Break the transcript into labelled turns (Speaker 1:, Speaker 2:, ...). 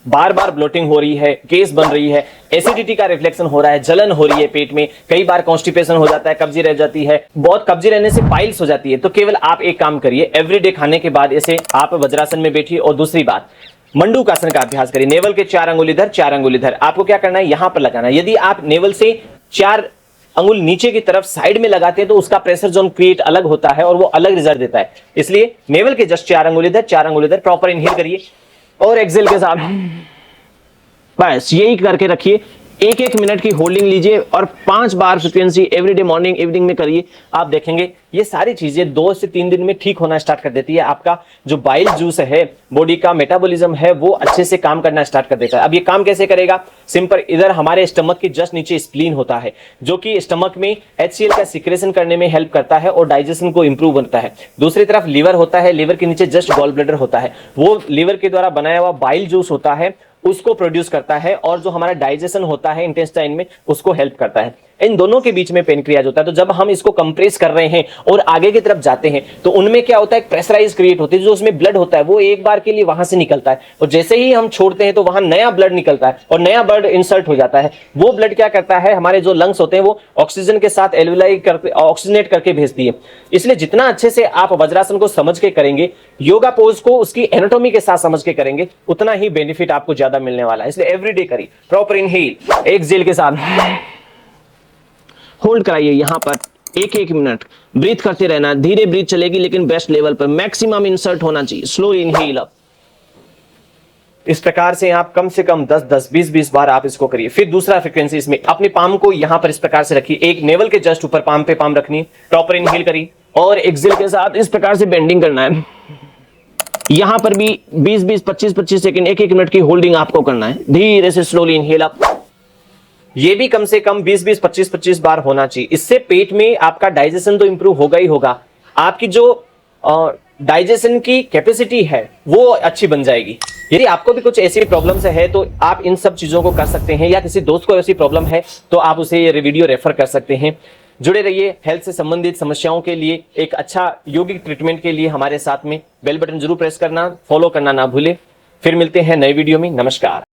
Speaker 1: बार बार bloating हो रही है, गैस बन रही है, एसिडिटी का रिफ्लेक्शन हो रहा है, जलन हो रही है पेट में, कई बार कॉन्स्टिपेशन हो जाता है, कब्जी रह जाती है, बहुत कब्जी रहने से पाइल्स हो जाती है, तो केवल आप एक काम करिए, एवरीडे खाने के बाद ऐसे आप वज्रासन में बैठिए। और दूसरी बात, मंडूकासन का अभ्यास करिए। नेवल के 4 अंगुल इधर, 4 अंगुल इधर। आपको क्या करना है, यहां पर लगाना है। यदि आप नेवल से 4 अंगुल नीचे की तरफ साइड में लगाते हैं तो उसका प्रेशर जोन क्रिएट अलग होता है और वो अलग रिजल्ट देता है। इसलिए नेवल के जस्ट 4 अंगुल इधर, 4 अंगुल इधर। प्रॉपर इनहेल करिए और एक्सेल के साथ बस यही करके रखिए। 1-1 मिनट की होल्डिंग लीजिए और 5 बार फ्रीक्वेंसी एवरीडे मॉर्निंग इवनिंग में करिए। आप देखेंगे ये सारी चीजें 2 से 3 दिन में ठीक होना स्टार्ट कर देती है। आपका जो बाइल जूस है, बॉडी का मेटाबॉलिज्म है, वो अच्छे से काम करना स्टार्ट कर देता है। अब ये काम कैसे करेगा, सिंपल, इधर हमारे स्टमक के जस्ट नीचे स्प्लीन होता है जो कि स्टमक में HCl का सिक्रेशन करने में हेल्प करता है और डाइजेशन को इंप्रूव बनता है। दूसरी तरफ लीवर होता है, लीवर के नीचे जस्ट गॉल ब्लैडर होता है, वो लीवर के द्वारा बनाया हुआ बाइल जूस होता है, उसको प्रोड्यूस करता है और जो हमारा डाइजेशन होता है इंटेस्टाइन में उसको हेल्प करता है। इन दोनों के बीच में पेनक्रियाज होता है। तो जब हम इसको कंप्रेस कर रहे हैं और आगे की तरफ जाते हैं तो उनमें क्या होता है, प्रेशराइज क्रिएट होती है। जो उसमें ब्लड होता है वो एक बार के लिए वहां से निकलता है और जैसे ही हम छोड़ते हैं तो वहां नया ब्लड निकलता है और नया ब्लड इंसर्ट हो जाता है। वो ब्लड क्या करता है, हमारे जो लंग्स होते हैं वो ऑक्सीजन के साथ एल्विलाई करके ऑक्सीजनेट करके भेजती है। इसलिए जितना अच्छे से आप वज्रासन को समझ के करेंगे, योगा पोज को उसकी एनाटॉमी के साथ समझ के करेंगे, उतना ही बेनिफिट आपको ज्यादा मिलने वाला है। इसलिए एवरीडे करिए। प्रॉपर इनहेल, एक्सहेल के साथ होल्ड कराइए यहां पर 1-1 मिनट, ब्रीथ करते रहना। धीरे ब्रीथ चलेगी लेकिन बेस्ट लेवल पर, मैक्सिमम इंसर्ट होना चाहिए। Slow inhale up. इस प्रकार से आप कम से कम 10-10, 20-20 बार आप इसको करिए। फिर दूसरा फ्रीक्वेंसी, इसमें अपने पाम को यहां पर इस प्रकार से रखिए, एक नेवल के जस्ट ऊपर पाम पे पाम रखनी। प्रॉपर इनहेल करिए और एक्सहेल के साथ इस प्रकार से बेंडिंग करना है। यहां पर भी 20-20, 25-25 सेकंड, 1-1 मिनट की होल्डिंग आपको करना है। धीरे से स्लोली इनहेल अप। ये भी कम से कम 20-20, 25-25 बार होना चाहिए। इससे पेट में आपका डाइजेशन तो इंप्रूव होगा ही होगा, आपकी जो डाइजेशन की कैपेसिटी है वो अच्छी बन जाएगी। यदि आपको भी कुछ ऐसी प्रॉब्लम्स है तो आप इन सब चीजों को कर सकते हैं, या किसी दोस्त को ऐसी प्रॉब्लम है तो आप उसे ये वीडियो रेफर कर सकते हैं। जुड़े रहिए हेल्थ से संबंधित समस्याओं के लिए, एक अच्छा यौगिक ट्रीटमेंट के लिए हमारे साथ में। बेल बटन जरूर प्रेस करना, फॉलो करना ना भूले। फिर मिलते हैं नए वीडियो में। नमस्कार।